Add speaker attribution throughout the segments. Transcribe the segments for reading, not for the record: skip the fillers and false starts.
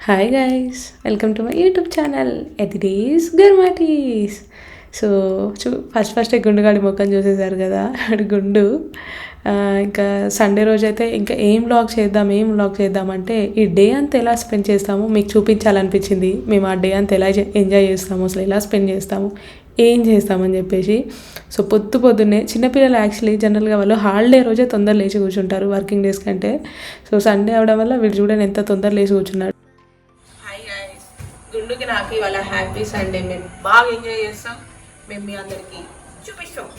Speaker 1: Hi guys, welcome to my YouTube channel ఎదిడేస్ గర్మాటీస్. So first గుండుగాడి ముఖం చూసేసారు కదా, అది గుండు. ఇంకా సండే రోజు అయితే ఇంకా ఏం వ్లాగ్ చేద్దామంటే ఈ డే అంతా ఎలా స్పెండ్ చేస్తామో మీకు చూపించాలనిపించింది. మేము ఆ డే అంతా ఎలా ఎంజాయ్ చేస్తాము, అసలు ఎలా స్పెండ్ చేస్తాము, ఏం చేస్తామని చెప్పేసి. సో పొద్దున్నే చిన్నపిల్లలు యాక్చువల్లీ జనరల్గా వాళ్ళు హాలిడే రోజే తొందర లేచి కూర్చుంటారు వర్కింగ్ డేస్ కంటే. సో సండే అవడం వల్ల వీళ్ళు చూడండి ఎంత తొందర లేచి కూర్చున్నారు.
Speaker 2: గుండుకి నాకు ఇవాళ హ్యాపీ సండే. మేము బాగా ఎంజాయ్ చేస్తాం, మేము మీ అందరికీ చూపిస్తాం.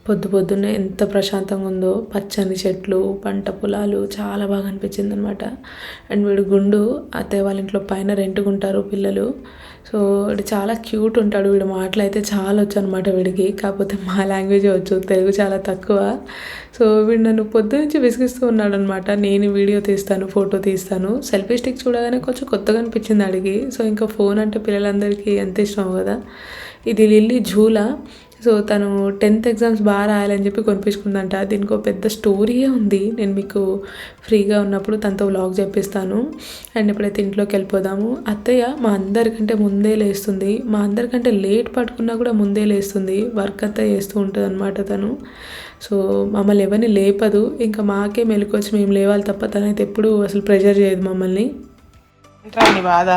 Speaker 1: పొద్దున్నే ఎంత ప్రశాంతంగా ఉందో, పచ్చని చెట్లు, పంట పొలాలు, చాలా బాగా అనిపించింది అనమాట. అండ్ వీడు గుండు అత్తయ్య వాళ్ళ ఇంట్లో పైన రెంట్కుంటారు పిల్లలు. సో వీడు చాలా క్యూట్ ఉంటాడు. వీడు మాటలు అయితే చాలా వచ్చు అనమాట వీడికి, కాకపోతే మా లాంగ్వేజ్ వచ్చు, తెలుగు చాలా తక్కువ. సో వీడు నన్ను పొద్దునుంచి విసిగిస్తూ ఉన్నాడు అనమాట. నేను వీడియో తీస్తాను, ఫోటో తీస్తాను. సెల్ఫీ స్టిక్ చూడగానే కొంచెం కొత్తగా అనిపించింది అడిగి. సో ఇంకా ఫోన్ అంటే పిల్లలందరికీ ఎంత ఇష్టం కదా. ఇది లిల్లీ జూలా. సో తను 10th ఎగ్జామ్స్ బాగా రాయాలని చెప్పి కొనిపించుకుందంట. దీనికి ఒక పెద్ద స్టోరీయే ఉంది. నేను మీకు ఫ్రీగా ఉన్నప్పుడు తనతో వ్లాగ్ చెప్పిస్తాను. అండ్ ఇప్పుడైతే ఇంట్లోకి వెళ్ళిపోదాము. అత్తయ్య మా అందరికంటే ముందే లేస్తుంది, మా అందరికంటే లేట్ పట్టుకున్నా కూడా ముందే లేస్తుంది. వర్క్ అంతా చేస్తూ ఉంటుంది అనమాట తను. సో మమ్మల్ని ఎవరిని లేపదు, ఇంకా మాకే మెలుకొచ్చి మేము లేవాలి తప్ప తనైతే ఎప్పుడు అసలు ప్రెషర్ చేయదు మమ్మల్ని.
Speaker 2: బాధ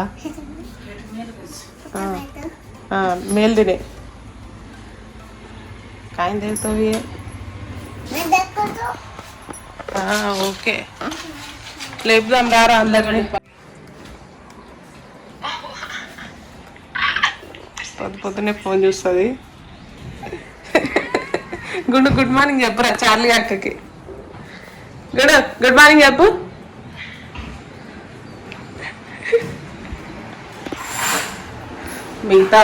Speaker 2: మేల్ దినే काय देतो ये ఓకే లేపుదాం రారా అందరినీ. పొద్దున్నే ఫోన్ చూస్తుంది. గుడ్ మార్నింగ్ చెప్పురా చార్లీ అక్కకి. గుడ్ మార్నింగ్ చెప్పు. మిగతా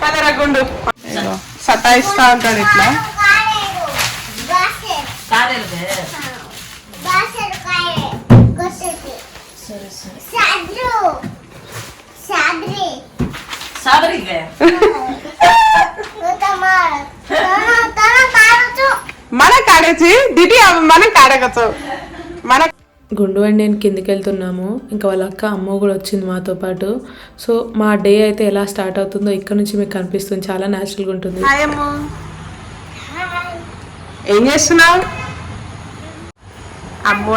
Speaker 2: పదరగుండు సతాయిస్తా ఉంటాడు ఇట్లా. మన కాడేసి దిటి మనం కాడగచ్చు మన
Speaker 1: గుండు అండ్ నేను కిందికి వెళ్తున్నాము. ఇంకా వాళ్ళ అక్క అమ్మ కూడా వచ్చింది మాతో పాటు. సో మా డే అయితే ఎలా స్టార్ట్ అవుతుందో ఇక్కడ నుంచి మీకు కనిపిస్తుంది. చాలా న్యాచురల్గా ఉంటుంది.
Speaker 2: ఏం చేస్తున్నావు? అమ్మో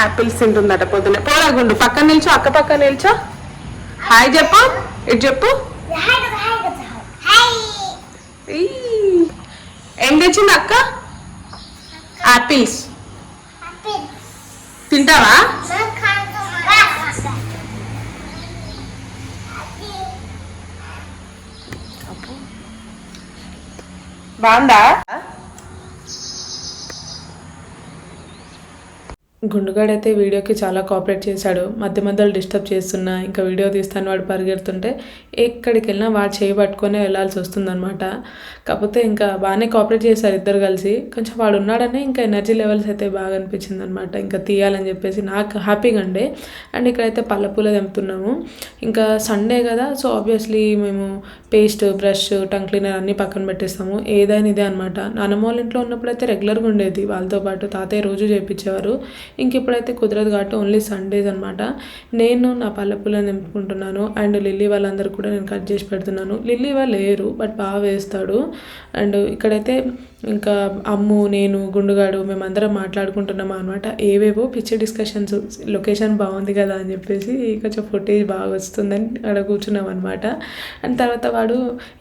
Speaker 2: యాపిల్స్ తింటుందట పొద్దున్నే. పోరా గుండు పక్కన నిల్చో, అక్క పక్కన నిల్చో. హాయ్ చెప్పు, ఇటు చెప్పు. ఏం తెచ్చింది అక్క? యాపిల్స్ తింటావా? బాగుందా?
Speaker 1: గుండుగాడైతే వీడియోకి చాలా కోఆపరేట్ చేశాడు. మధ్యలో డిస్టర్బ్ చేస్తున్నా, ఇంకా వీడియో తీస్తాను వాడు పరిగెడుతుంటే ఎక్కడికి వెళ్ళినా వాడు చేయబట్టుకొని వెళ్ళాల్సి వస్తుందన్నమాట. కాకపోతే ఇంకా బాగానే కోఆపరేట్ చేశారు ఇద్దరు కలిసి. కొంచెం వాడు ఉన్నాడనే ఇంకా ఎనర్జీ లెవెల్స్ అయితే బాగా అనిపించింది అనమాట. ఇంకా తీయాలని చెప్పేసి నాకు హ్యాపీగా ఉండే. అండ్ ఇక్కడైతే పళ్ళపూల తెంపుతున్నాము. ఇంకా సండే కదా, సో ఆబ్వియస్లీ మేము పేస్ట్, బ్రష్, టంగ్ క్లీనర్ అన్నీ పక్కన పెట్టేస్తాము. ఏదైనా ఇదే అనమాట. నాన్నమ్మ వాళ్ళ ఇంట్లో ఉన్నప్పుడు అయితే రెగ్యులర్గా ఉండేది, వాళ్ళతో పాటు తాతయ్య రోజు చేయించేవారు. ఇంక ఇప్పుడైతే కుదరదు కాబట్టి ఓన్లీ సండేస్ అనమాట. నేను నా పళ్ళపూలను నింపుకుంటున్నాను. అండ్ లిల్లీ వాళ్ళందరూ కూడా నేను కట్ చేసి పెడుతున్నాను. లిల్లీ వాళ్ళు లేరు, బట్ బాగా వేస్తాడు. అండ్ ఇక్కడైతే ఇంకా అమ్ము, నేను, గుండుగాడు మేమందరం మాట్లాడుకుంటున్నాం అనమాట. ఏవేవో పిచ్చి డిస్కషన్స్, లొకేషన్ బాగుంది కదా అని చెప్పేసి కొంచెం ఫుటేజ్ బాగా వస్తుందని అక్కడ కూర్చున్నాం అనమాట. అండ్ తర్వాత వాడు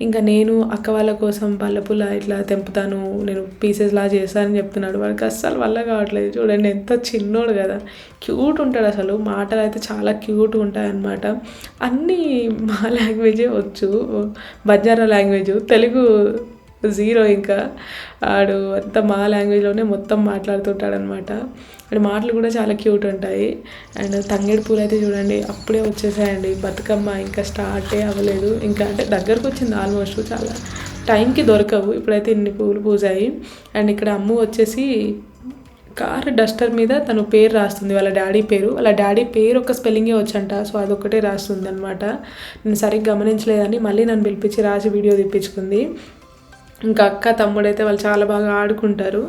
Speaker 1: ఇంకా నేను అక్క వాళ్ళ కోసం పళ్ళపుల్ల ఇట్లా తెంపుతాను, నేను పీసెస్ లా చేస్తానని చెప్తున్నాడు. వాడికి అస్సలు వల్ల కావట్లేదు. చూడండి ఎంత చిన్నోడు కదా, క్యూట్ ఉంటాడు అసలు. మాటలు అయితే చాలా క్యూట్గా ఉంటాయి అన్నమాట. అన్నీ మా లాంగ్వేజే వచ్చు, బంజారా లాంగ్వేజ్, తెలుగు జీరో. ఇంకా ఆడు అంతా మా లాంగ్వేజ్లోనే మొత్తం మాట్లాడుతుంటాడనమాట. ఆడి మాటలు కూడా చాలా క్యూట్ ఉంటాయి. అండ్ తంగేడు పూలు అయితే చూడండి అప్పుడే వచ్చేసాయండి. బతుకమ్మ ఇంకా స్టార్టే అవ్వలేదు, ఇంకా అంటే దగ్గరకు వచ్చింది ఆల్మోస్ట్. చాలా టైంకి దొరకవు, ఇప్పుడైతే ఇన్ని పూలు పూసాయి. అండ్ ఇక్కడ అమ్ము వచ్చేసి కార్ డస్టర్ మీద తను పేరు రాస్తుంది, వాళ్ళ డాడీ పేరు. వాళ్ళ డాడీ పేరు ఒక స్పెల్లింగే వచ్చంట, సో అదొక్కటే రాస్తుంది అనమాట. నేను సరిగ్గా గమనించలేదని మళ్ళీ నన్ను పిలిపించి రాసి వీడియో తెప్పించుకుంది. ఇంకా అక్క తమ్ముడైతే వాళ్ళు చాలా బాగా ఆడుకుంటారు.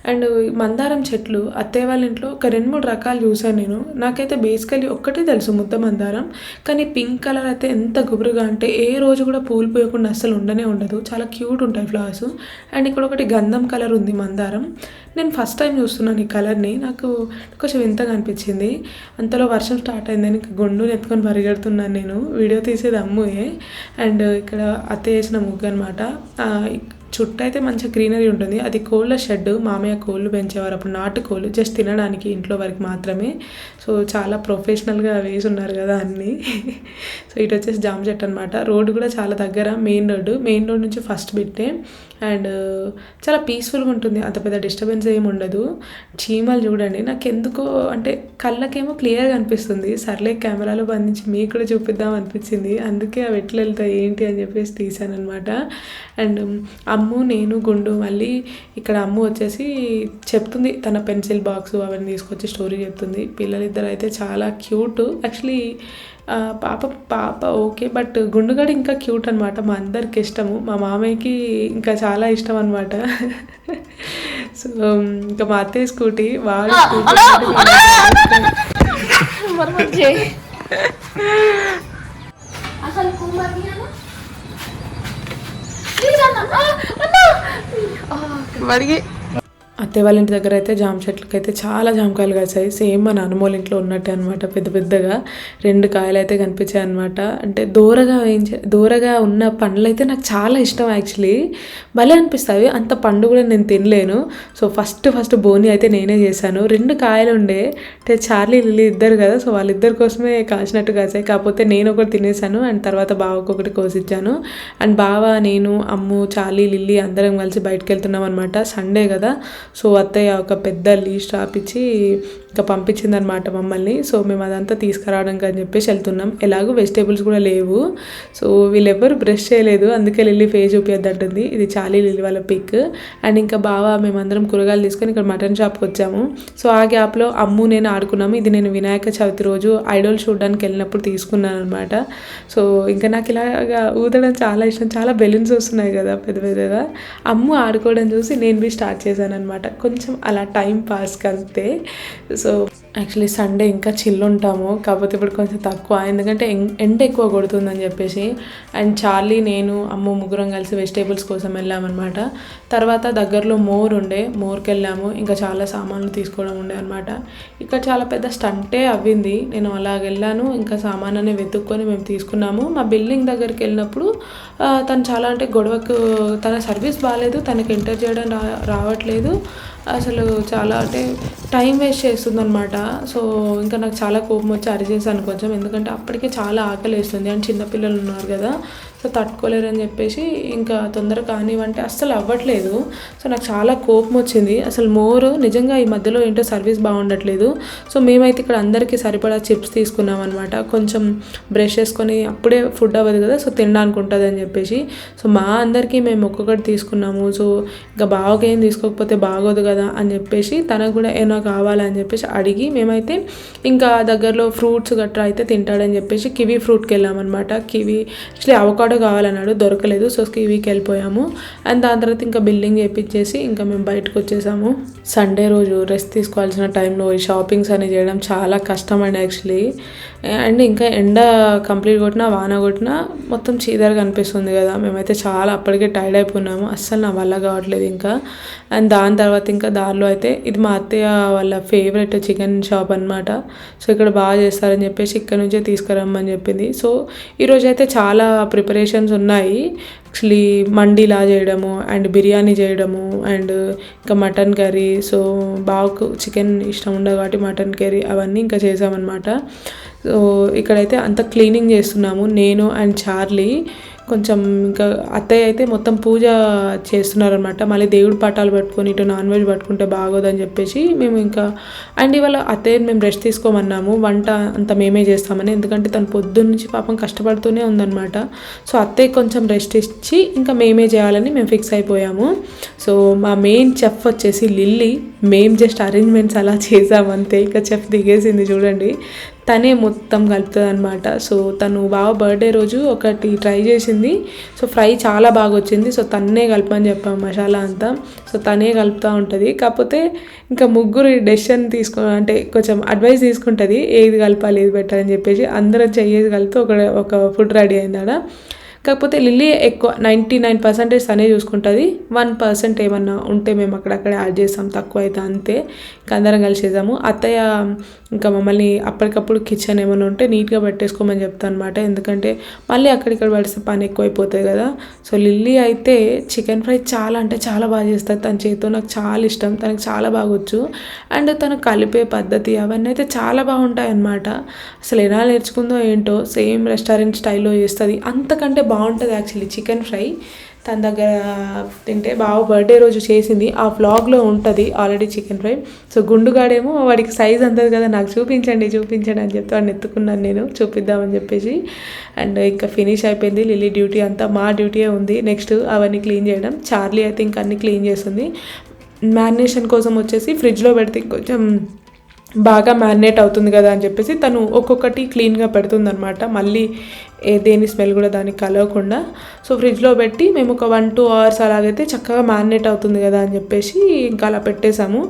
Speaker 1: అండ్ మందారం చెట్లు అత్తయ్య వాళ్ళ ఇంట్లో ఒక 2-3 రకాలు చూసాను నేను. నాకైతే బేసికలీ ఒక్కటే తెలుసు, ముద్ద మందారం. కానీ పింక్ కలర్ అయితే ఎంత గుబురుగా అంటే ఏ రోజు కూడా పూలు పోయకుండా అస్సలు ఉండదు. చాలా క్యూట్ ఉంటాయి ఫ్లవర్స్. అండ్ ఇక్కడ ఒకటి గంధం కలర్ ఉంది మందారం. నేను ఫస్ట్ టైం చూస్తున్నాను ఈ కలర్ని, నాకు కొంచెం వింతగా అనిపించింది. అంతలో వర్షం స్టార్ట్ అయిందని గుండుని ఎత్తుకొని పరిగెడుతున్నాను నేను. వీడియో తీసేది అమ్ముయే. అండ్ ఇక్కడ అత్తయ్య వేసిన ముగ్గు అనమాట. చుట్టూ అయితే మంచిగా గ్రీనరీ ఉంటుంది. అది కోళ్ళ షెడ్, మామయ్య కోళ్ళు పెంచేవారు అప్పుడు, నాటు కోళ్ళు, జస్ట్ తినడానికి ఇంట్లో వరకు మాత్రమే. సో చాలా ప్రొఫెషనల్గా వేసి ఉన్నారు కదా అన్నీ. సో ఇటు వచ్చేసి జామ చెట్టు అనమాట. రోడ్డు కూడా చాలా దగ్గర, మెయిన్ రోడ్ నుంచి ఫస్ట్ బిట్టే. అండ్ చాలా పీస్ఫుల్గా ఉంటుంది, అంత పెద్ద డిస్టర్బెన్స్ ఏమి ఉండదు. చీమలు చూడండి, నాకు ఎందుకో అంటే కళ్ళకేమో క్లియర్గా అనిపిస్తుంది, సర్లే కెమెరాలో బంధించి మీకు కూడా చూపిద్దాం అనిపించింది, అందుకే అవి ఎట్లా వెళ్తాయి ఏంటి అని చెప్పేసి తీసాను అనమాట. అండ్ అమ్ము, నేను, గుండు మళ్ళీ ఇక్కడ అమ్ము వచ్చేసి చెప్తుంది తన పెన్సిల్ బాక్స్ అవన్నీ తీసుకొచ్చి స్టోరీ చెప్తుంది. పిల్లలిద్దరు అయితే చాలా క్యూట్. యాక్చువల్లీ పాప ఓకే, బట్ గుండుగాడు ఇంకా క్యూట్ అనమాట. మా అందరికి ఇష్టము, మా మామయ్యకి ఇంకా చాలా ఇష్టం అనమాట. సో ఇంకా మా అత్తయ్య స్కూటీ, వాడు
Speaker 2: వాడికి
Speaker 1: అత్తయ్య వాళ్ళ ఇంటి దగ్గర అయితే జామ చెట్లకి అయితే చాలా జామకాయలు కాసాయి. సేమ్ మన అనుమోల ఇంట్లో ఉన్నట్టే అనమాట. పెద్ద పెద్దగా 2 కాయలు అయితే కనిపించాయి అనమాట. అంటే దూరగా ఉన్న పండ్లు అయితే నాకు చాలా ఇష్టం. యాక్చువల్లీ భలే అనిపిస్తాయి. అంత పండు కూడా నేను తినలేను. సో ఫస్ట్ బోని అయితే నేనే చేశాను. 2 కాయలు ఉండే, అంటే చార్లీ, లిల్లీ ఇద్దరు కదా, సో వాళ్ళిద్దరి కోసమే కాసినట్టు కాసాయి. కాకపోతే నేను ఒకటి తినేసాను, అండ్ తర్వాత బావకు ఒకటి కోసిచ్చాను. అండ్ బావ, నేను, అమ్ము, చార్లీ, లిల్లీ అందరం కలిసి బయటకు వెళ్తున్నాం అనమాట. సండే కదా, సో అత్తయ్య ఒక పెద్ద లీస్ట్ రాపిచ్చి ఇంకా పంపించిందనమాట మమ్మల్ని. సో మేము అదంతా తీసుకురావడానికి అని చెప్పేసి వెళ్తున్నాం. ఎలాగో వెజిటేబుల్స్ కూడా లేవు, సో వీళ్ళెవ్వరు బ్రష్ చేయలేదు, అందుకే లిల్లీ ఫేస్ చూపించద్దంటుంది. ఇది చాలీ లిల్లీ వాళ్ళ పిక్. అండ్ ఇంకా బావ మేమందరం కూరగాయలు తీసుకొని ఇక్కడ మటన్ షాప్కి వచ్చాము. సో ఆ గ్యాప్లో అమ్ము, నేను ఆడుకున్నాము. ఇది నేను వినాయక చవితి రోజు ఐడోల్ చూడడానికి వెళ్ళినప్పుడు తీసుకున్నాను అనమాట. సో ఇంకా నాకు ఇలాగా ఊదడం చాలా ఇష్టం. చాలా బెలూన్స్ వస్తున్నాయి కదా పెద్ద పెద్దగా. అమ్ము ఆడుకోవడం చూసి నేను బి స్టార్ట్ చేశాను అనమాట, కొంచెం అలా టైం పాస్కి అంతే. సో యాక్చువల్లీ సండే ఇంకా చిల్ ఉంటాము, కాకపోతే ఇప్పుడు కొంచెం తక్కువ, ఎందుకంటే ఎండ ఎక్కువ కొడుతుందని చెప్పేసి. అండ్ చార్లీ, నేను, అమ్ము ముగ్గురం కలిసి వెజిటేబుల్స్ కోసం వెళ్ళామన్నమాట. తర్వాత దగ్గరలో మోర్కి వెళ్ళాము. ఇంకా చాలా సామాన్లు తీసుకోవడం ఉండే అనమాట. ఇక్కడ చాలా పెద్ద స్టంటే అవ్వింది. నేను అలాగ వెళ్ళాను, ఇంకా సామాన్ అనేది వెతుక్కొని మేము తీసుకున్నాము. మా బిల్డింగ్ దగ్గరికి వెళ్ళినప్పుడు తను చాలా అంటే గొడవకు, తన సర్వీస్ బాగాలేదు, తనకి ఎంటర్ చేయడం రావట్లేదు, అసలు చాలా అంటే టైం వేస్ట్ చేస్తుందన్నమాట. సో ఇంకా నాకు చాలా కోపం వచ్చి అరిచేసాను కొంచెం, ఎందుకంటే అప్పటికే చాలా ఆకలి వేస్తుంది అండ్ చిన్నపిల్లలు ఉన్నారు కదా, సో తట్టుకోలేరని చెప్పేసి ఇంకా తొందరగా కానివ్వంటే అస్సలు అవ్వట్లేదు. సో నాకు చాలా కోపం వచ్చింది. అసలు నిజంగా ఈ మధ్యలో ఏంటో సర్వీస్ బాగుండట్లేదు. సో మేమైతే ఇక్కడ అందరికీ సరిపడా చిప్స్ తీసుకున్నాం అనమాట. కొంచెం బ్రష్ చేసుకొని అప్పుడే ఫుడ్ అవ్వదు కదా, సో తినడానికి ఉంటుంది అని చెప్పేసి. సో మా అందరికీ మేము ఒక్కొక్కటి తీసుకున్నాము. సో ఇంకా బావకి ఏం తీసుకోకపోతే బాగోదు కదా అని చెప్పేసి తనకు కూడా ఏమైనా కావాలని చెప్పేసి అడిగి మేమైతే ఇంకా దగ్గరలో ఫ్రూట్స్ గట్రా అయితే తింటాడని చెప్పేసి కివీ ఫ్రూట్కి వెళ్ళామన్నమాట. కివీ యాక్చువల్లీ అవకాడో అవకాడో కావాలన్నాడు, దొరకలేదు. సో కివీకి వెళ్ళిపోయాము. అండ్ దాని తర్వాత ఇంకా బిల్లింగ్ చేయించేసి ఇంకా మేము బయటకు వచ్చేసాము. సండే రోజు రెస్ట్ తీసుకోవాల్సిన టైంలో ఈ షాపింగ్స్ అని చేయడం చాలా కష్టం అండి యాక్చువల్లీ. అండ్ ఇంకా ఎండ కంప్లీట్ కొట్టినా వాన కొట్టినా మొత్తం చీదరగా అనిపిస్తుంది కదా. మేమైతే చాలా అప్పటికే టైర్డ్ అయిపోయినాము, అస్సలు నా వల్ల కావట్లేదు ఇంకా. అండ్ దాని తర్వాత ఇంకా దారిలో అయితే ఇది మా అత్తయ్య వాళ్ళ ఫేవరెట్ చికెన్ షాప్ అనమాట. సో ఇక్కడ బాగా చేస్తారని చెప్పేసి ఇక్కడ నుంచే తీసుకురమ్మని చెప్పింది. సో ఈరోజు అయితే చాలా ప్రిపరేషన్స్ ఉన్నాయి యాక్చువల్లీ. మండీలా చేయడము అండ్ బిర్యానీ చేయడము అండ్ ఇంకా మటన్ కర్రీ. సో బాగా చికెన్ ఇష్టం ఉండదు కాబట్టి మటన్ కర్రీ అవన్నీ ఇంకా చేసామన్నమాట. సో ఇక్కడైతే అంత క్లీనింగ్ చేస్తున్నాము నేను అండ్ చార్లీ. కొంచెం ఇంకా అత్తయ్య అయితే మొత్తం పూజ చేస్తున్నారనమాట. మళ్ళీ దేవుడి పటాలు పట్టుకొని ఇటు నాన్ వెజ్ పట్టుకుంటే బాగోదని చెప్పేసి మేము ఇంకా అండ్ ఇవాళ అత్తయ్యని మేము రెస్ట్ తీసుకోమన్నాము. వంట అంతా మేమే చేస్తామని, ఎందుకంటే తను పొద్దున్న నుంచి పాపం కష్టపడుతూనే ఉందన్నమాట. సో అత్తయ్య కొంచెం రెస్ట్ ఇచ్చి ఇంకా మేమే చేయాలని మేము ఫిక్స్ అయిపోయాము. సో మా మెయిన్ చెఫ్ వచ్చేసి లిల్లీ. మేము జస్ట్ అరేంజ్మెంట్స్ అలా చేసామంతే. ఇంకా చెఫ్ దిగేసింది చూడండి, తనే మొత్తం కలుపుతుంది అనమాట. సో తను బాగా బర్త్డే రోజు ఒకటి ట్రై చేసింది. సో ఫ్రై చాలా బాగా వచ్చింది. సో తన్నే కలపని చెప్పాము మసాలా అంతా. సో తనే కలుపుతూ ఉంటుంది. కాకపోతే ఇంకా ముగ్గురు డెసిషన్ అంటే కొంచెం అడ్వైస్ తీసుకుంటుంది ఏది కలపాలి ఏది పెట్టాలని చెప్పేసి. అందరం చెయ్యేది కలిపితే ఒక ఫుడ్ రెడీ అయింది ఆడ. కాకపోతే లిల్లీ ఎక్కువ 99% తనే చూసుకుంటుంది. 1% ఏమన్నా ఉంటే మేము అక్కడక్కడ యాడ్ చేస్తాం, తక్కువ అయితే అంతే. ఇంకా అందరం కలిసి చేసాము. అత్తయ్య ఇంకా మమ్మల్ని అప్పటికప్పుడు కిచెన్ ఏమైనా ఉంటే నీట్గా పెట్టేసుకోమని చెప్తాను అనమాట, ఎందుకంటే మళ్ళీ అక్కడిక్కడ పడితే పని ఎక్కువైపోతుంది కదా. సో లిల్లీ అయితే చికెన్ ఫ్రై చాలా అంటే చాలా బాగా చేస్తుంది. తన చేతితో నాకు చాలా ఇష్టం, తనకు చాలా బాగొచ్చు. అండ్ తను కలిపే పద్ధతి అవన్నీ అయితే చాలా బాగుంటాయి అన్నమాట. అసలు ఎలా నేర్చుకుందో ఏంటో, సేమ్ రెస్టారెంట్ స్టైల్లో చేస్తుంది. అంతకంటే బాగుంటుంది యాక్చువల్లీ చికెన్ ఫ్రై. తన దగ్గర తింటే బాగా బర్త్డే రోజు చేసింది, ఆ వ్లాగ్లో ఉంటుంది ఆల్రెడీ చికెన్ ఫ్రై. సో గుండుగాడేమో వాడికి సైజ్ అంతది కదా, నాకు చూపించండి అని చెప్తే వాడిని ఎత్తుకున్నాను నేను చూపిద్దామని చెప్పేసి. అండ్ ఇంకా ఫినిష్ అయిపోయింది లిల్లీ డ్యూటీ అంతా. మా డ్యూటీయే ఉంది నెక్స్ట్ అవన్నీ క్లీన్ చేయడం. చార్లీ అయితే ఇంకా అన్నీ క్లీన్ చేస్తుంది. మ్యారినేషన్ కోసం వచ్చేసి ఫ్రిడ్జ్లో పెడితే కొంచెం బాగా మ్యారినేట్ అవుతుంది కదా అని చెప్పేసి తను ఒక్కొక్కటి క్లీన్గా పెడుతుంది అనమాట, మళ్ళీ దేని స్మెల్ కూడా దానికి కలవకుండా. సో ఫ్రిడ్జ్లో పెట్టి మేము ఒక 1-2 hours అలాగైతే చక్కగా మ్యారినేట్ అవుతుంది కదా అని చెప్పేసి ఇంకా అలా పెట్టేశాము.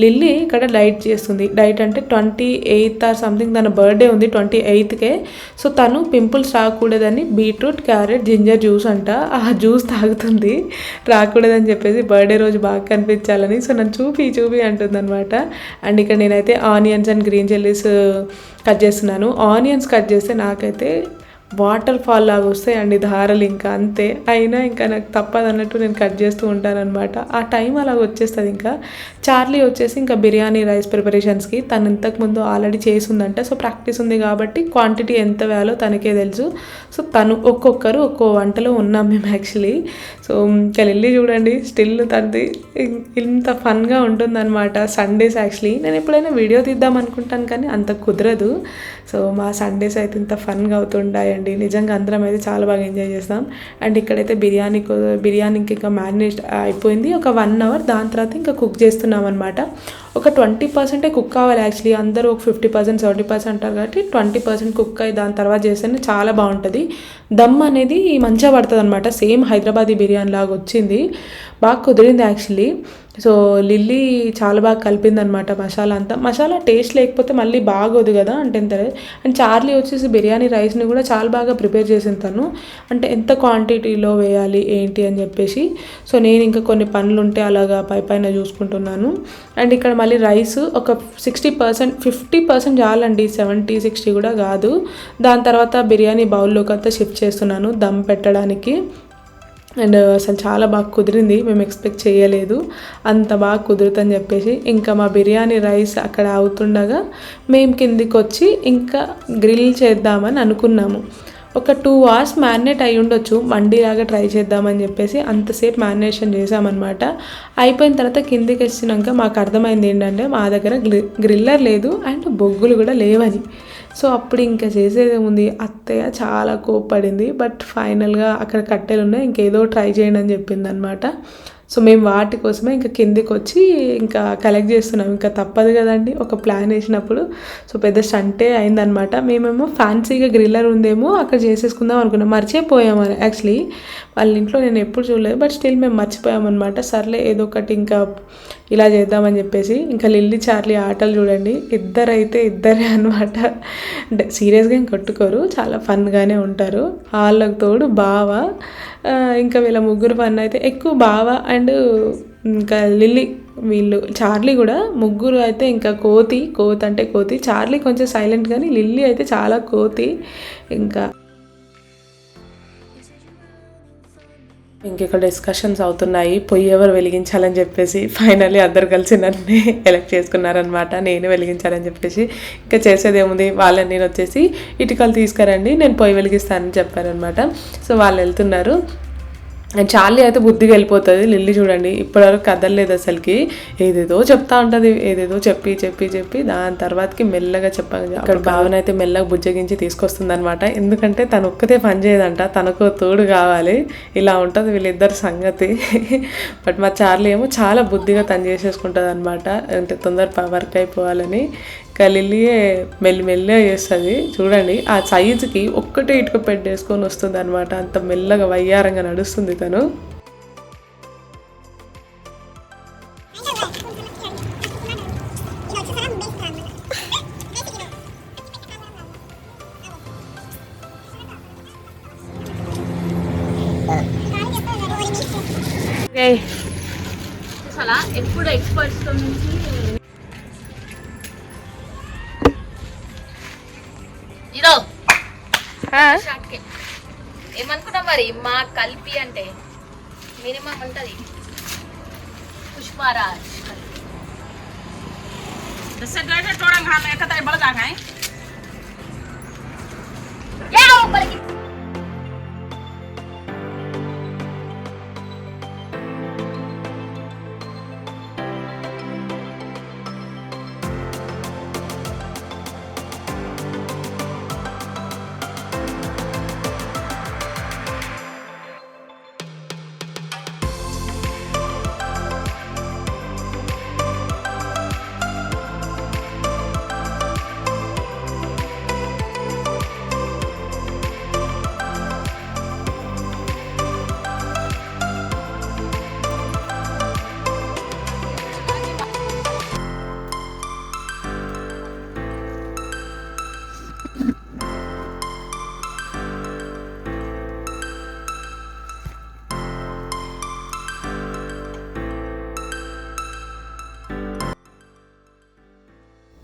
Speaker 1: లిల్లీ ఇక్కడ డైట్ చేస్తుంది. డైట్ అంటే 28th or సంథింగ్ తన బర్త్డే ఉంది 28th. సో తను పింపుల్స్ రాకూడదని బీట్రూట్, క్యారెట్, జింజర్ జ్యూస్ అంట ఆ జ్యూస్ తాగుతుంది, రాకూడదని చెప్పేసి బర్త్డే రోజు బాగా కనిపించాలని. సో నన్ను చూపి అంటుంది అనమాట. అండ్ ఇక్కడ నేనైతే onions and green chillies cut చేస్తున్నాను. ఆనియన్స్ కట్ చేస్తే నాకైతే వాటర్ ఫాల్ లాగా వస్తాయండి ధారలు, ఇంకా అంతే. అయినా ఇంకా నాకు తప్పదన్నట్టు నేను కట్ చేస్తూ ఉంటానన్నమాట. ఆ టైం అలాగ వచ్చేస్తుంది. ఇంకా చార్లీ వచ్చేసి ఇంకా బిర్యానీ రైస్ ప్రిపరేషన్స్కి తను ఇంతకుముందు ఆల్రెడీ చేసిందంట. సో ప్రాక్టీస్ ఉంది కాబట్టి క్వాంటిటీ ఎంత వేయాలో తనకే తెలుసు. సో తను ఒక్కొక్కరు ఒక్కో వంటలో ఉన్నాం మేము యాక్చువల్లీ. సో ఇంకా లిల్లీ చూడండి స్టిల్ తనది ఇంత ఫన్గా ఉంటుందన్నమాట సండేస్. యాక్చువల్లీ నేను ఎప్పుడైనా వీడియో తీద్దాం అనుకుంటాను కానీ అంత కుదరదు. సో మా సండేస్ అయితే ఇంత ఫన్గా అవుతుంటాయండి నిజంగా. అందరం అయితే చాలా బాగా ఎంజాయ్ చేస్తాం. అండ్ ఇక్కడైతే బిర్యానీకి ఇంకా మ్యారినేట్ అయిపోయింది ఒక 1 hour. దాని తర్వాత ఇంకా కుక్ చేస్తున్నాం అనమాట. ఒక 20% కుక్ కావాలి యాక్చువల్లీ. అందరూ ఒక 50%, 70% అంటారు కాబట్టి 20% కుక్ అయ్యి దాని తర్వాత చేస్తేనే చాలా బాగుంటుంది. దమ్ అనేది మంచిగా పడుతుంది అనమాట. సేమ్ హైదరాబాదీ బిర్యానీ లాగా వచ్చింది, బాగా కుదిరింది యాక్చువల్లీ. సో లిల్లీ చాలా బాగా కలిపింది అనమాట మసాలా అంతా. మసాలా టేస్ట్ లేకపోతే మళ్ళీ బాగోదు కదా అంటే ఎంత. అండ్ చార్లీ వచ్చేసి బిర్యానీ రైస్ని కూడా చాలా బాగా ప్రిపేర్ చేసింది తను, అంటే ఎంత క్వాంటిటీలో వేయాలి ఏంటి అని చెప్పేసి. సో నేను ఇంకా కొన్ని పనులు ఉంటే అలాగా పైన చూసుకుంటున్నాను. అండ్ ఇక్కడ మళ్ళీ రైస్ ఒక 60%, 50% చాలండి, 70-60 కూడా కాదు. దాని తర్వాత బిర్యానీ బౌల్లోకి అంతా షిఫ్ట్ చేస్తున్నాను దమ్ పెట్టడానికి. అండ్ అసలు చాలా బాగా కుదిరింది, మేము ఎక్స్పెక్ట్ చేయలేదు అంత బాగా కుదురుతుందని చెప్పేసి. ఇంకా మా బిర్యానీ రైస్ అక్కడ అవుతుండగా మేము కిందికి వచ్చి ఇంకా గ్రిల్ చేద్దామని అనుకున్నాము. ఒక 2 hours మ్యారినేట్ అయ్యి ఉండొచ్చు, మండీలాగా ట్రై చేద్దామని చెప్పేసి అంతసేపు మ్యారినేషన్ చేసామన్నమాట. అయిపోయిన తర్వాత కిందికి వచ్చినాక మాకు అర్థమైంది ఏంటంటే మా దగ్గర గ్రిల్లర్ లేదు అండ్ బొగ్గులు కూడా లేవని. సో అప్పుడు ఇంకా చేసేదేముంది, అత్తయ్య చాలా కోప్పడింది. బట్ ఫైనల్గా అక్కడ కట్టెలు ఉన్నాయి, ఇంకేదో ట్రై చేయండి అని చెప్పింది అనమాట. సో మేము వాటి కోసమే ఇంకా కిందికి వచ్చి ఇంకా కలెక్ట్ చేస్తున్నాం. ఇంకా తప్పదు కదండి ఒక ప్లాన్ వేసినప్పుడు. సో పెద్ద స్టంటే అయిందనమాట. మేమేమో ఫ్యాన్సీగా గ్రిల్లర్ ఉందేమో అక్కడ చేసేసుకుందాం అనుకున్నాం. మర్చిపోయాము యాక్చువల్లీ. వాళ్ళ ఇంట్లో నేను ఎప్పుడు చూడలేదు, బట్ స్టిల్ మేము మర్చిపోయామన్నమాట. సర్లే ఏదో ఒకటి ఇంకా ఇలా చేద్దామని చెప్పేసి ఇంకా లిల్లీ చార్లీ ఆటలు చూడండి. ఇద్దరే అనమాట. అంటే సీరియస్గా ఏం కొట్టుకోరు, చాలా ఫన్గానే ఉంటారు. వాళ్ళకి తోడు బావ, ఇంకా వీళ్ళ ముగ్గురు ఫన్ అయితే ఎక్కువ బావ అండ్ ఇంకా లిల్లీ, వీళ్ళు చార్లీ కూడా ముగ్గురు అయితే ఇంకా కోతి అంటే కోతి. చార్లీ కొంచెం సైలెంట్ కానీ లిల్లీ అయితే చాలా కోతి. ఇంకా ఇంకెక్కడ డిస్కషన్స్ అవుతున్నాయి పొయ్యి ఎవరు వెలిగించాలని చెప్పేసి. ఫైనల్లీ అందరు కలిసి నన్ను ఎలక్ట్ చేసుకున్నారనమాట, నేను వెలిగించాలని చెప్పేసి. ఇంకా చేసేది ఏముంది, వాళ్ళని నేను వచ్చేసి ఇటుకలు తీసుకురండి నేను పొయ్యి వెలిగిస్తానని చెప్పారనమాట. సో వాళ్ళు వెళ్తున్నారు. అండ్ చార్లీ అయితే బుద్ధిగా వెళ్ళిపోతుంది. లిల్లీ చూడండి ఇప్పటివరకు కదలలేదు అసలుకి, ఏదేదో చెప్తా ఉంటుంది. ఏదేదో చెప్పి దాని తర్వాతకి మెల్లగా చెప్పాలి. అక్కడ భావన అయితే మెల్లగా బుజ్జగించి తీసుకొస్తుంది అనమాట. ఎందుకంటే తను ఒక్కతే పని చేయదంట, తనకు తోడు కావాలి. ఇలా ఉంటుంది వీళ్ళిద్దరు సంగతి. బట్ మా చార్లీ ఏమో చాలా బుద్ధిగా తను చేసేసుకుంటుంది అనమాట, అంటే తొందర వర్క్ అయిపోవాలని. లిల్లీయే మెల్లిగా చేస్తుంది చూడండి. ఆ సైజుకి ఒక్కటే ఇటుక పెట్టేసుకొని వస్తుంది అనమాట. అంత మెల్లగా వయ్యారంగా నడుస్తుంది తను.
Speaker 3: ఎప్పుడు ఎక్స్పర్ట్స్ నుంచి ఇదో ఏమనుకున్నా మరి మా కలిపి అంటే మినిమం ఉంటుంది పుష్పరాజ్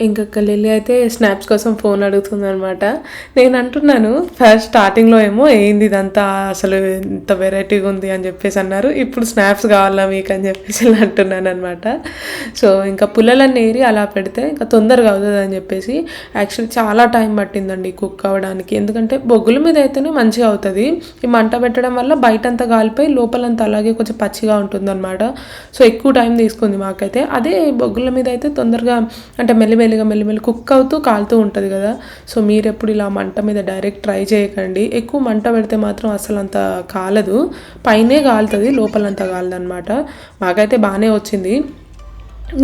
Speaker 1: ఇంకొక లిల్లీ అయితే స్నాప్స్ కోసం ఫోన్ అడుగుతుంది అనమాట. నేను అంటున్నాను ఫస్ట్ స్టార్టింగ్లో ఏమో ఏంది ఇదంతా అసలు ఇంత వెరైటీగా ఉంది అని చెప్పేసి అన్నారు, ఇప్పుడు స్నాప్స్ కావాలా మీకు అని చెప్పేసి ఇలా అంటున్నాను అనమాట. సో ఇంకా పుల్లలన్నీ ఏరి అలా పెడితే ఇంకా తొందరగా అవుతుంది అని చెప్పేసి. యాక్చువల్లీ చాలా టైం పట్టిందండి కుక్ అవ్వడానికి, ఎందుకంటే బొగ్గుల మీద అయితేనే మంచిగా అవుతుంది. ఈ మంట పెట్టడం వల్ల బయటంతా కాలిపోయి లోపలంతా అలాగే కొంచెం పచ్చిగా ఉంటుంది అనమాట. సో ఎక్కువ టైం తీసుకుంది మాకైతే. అదే బొగ్గుల మీద అయితే తొందరగా అంటే మెల్లిమెల్లి కుక్ అవుతూ కాలుతూ ఉంటుంది కదా. సో మీరు ఎప్పుడు ఇలా మంట మీద డైరెక్ట్ ట్రై చేయకండి. ఎక్కువ మంట పెడితే మాత్రం అసలు అంత కాలదు, పైనే కాలుతుంది లోపలంతా కాలదు అనమాట. మాకైతే బాగానే వచ్చింది.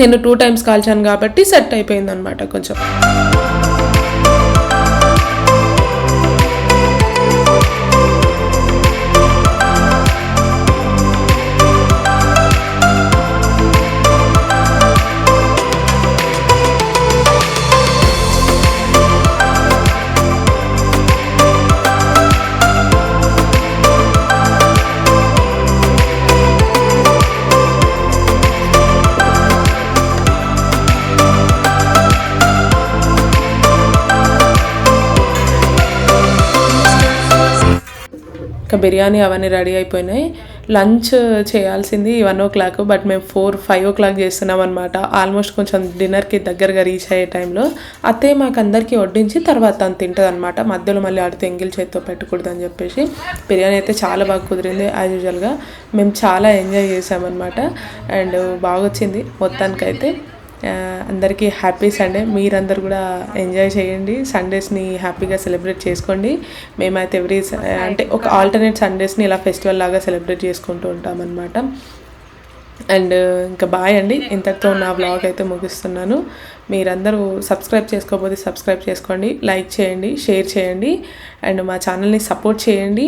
Speaker 1: నేను 2 times కాల్చాను కాబట్టి సెట్ అయిపోయింది అనమాట కొంచెం. ఇంకా బిర్యానీ అవన్నీ రెడీ అయిపోయినాయి. లంచ్ చేయాల్సింది 1 o'clock, బట్ మేము 4-5 o'clock చేస్తున్నాం అనమాట. ఆల్మోస్ట్ కొంచెం డిన్నర్కి దగ్గరగా రీచ్ అయ్యే టైంలో అత్తే మాకు అందరికీ వడ్డించి తర్వాత తను తింటుంది అనమాట. మధ్యలో మళ్ళీ ఆడితే ఎంగిల్ చేతితో పెట్టకూడదు అని చెప్పేసి. బిర్యానీ అయితే చాలా బాగా కుదిరింది యాజ్ యూజువల్గా. మేము చాలా ఎంజాయ్ చేసామన్నమాట అండ్ బాగా వచ్చింది మొత్తానికైతే. అందరికీ హ్యాపీ సండే. మీరందరూ కూడా ఎంజాయ్ చేయండి, సండేస్ని హ్యాపీగా సెలబ్రేట్ చేసుకోండి. మేమైతే అంటే ఒక ఆల్టర్నేట్ సండేస్ని ఇలా ఫెస్టివల్ లాగా సెలబ్రేట్ చేసుకుంటూ ఉంటామన్నమాట. అండ్ ఇంకా బాయ్ అండి. ఇంతటితో నా వ్లాగ్ అయితే ముగిస్తున్నాను. మీరందరూ సబ్స్క్రైబ్ చేసుకోకపోతే సబ్స్క్రైబ్ చేసుకోండి, లైక్ చేయండి, షేర్ చేయండి అండ్ మా ఛానల్ని సపోర్ట్ చేయండి.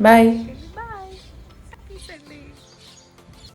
Speaker 1: బాయ్.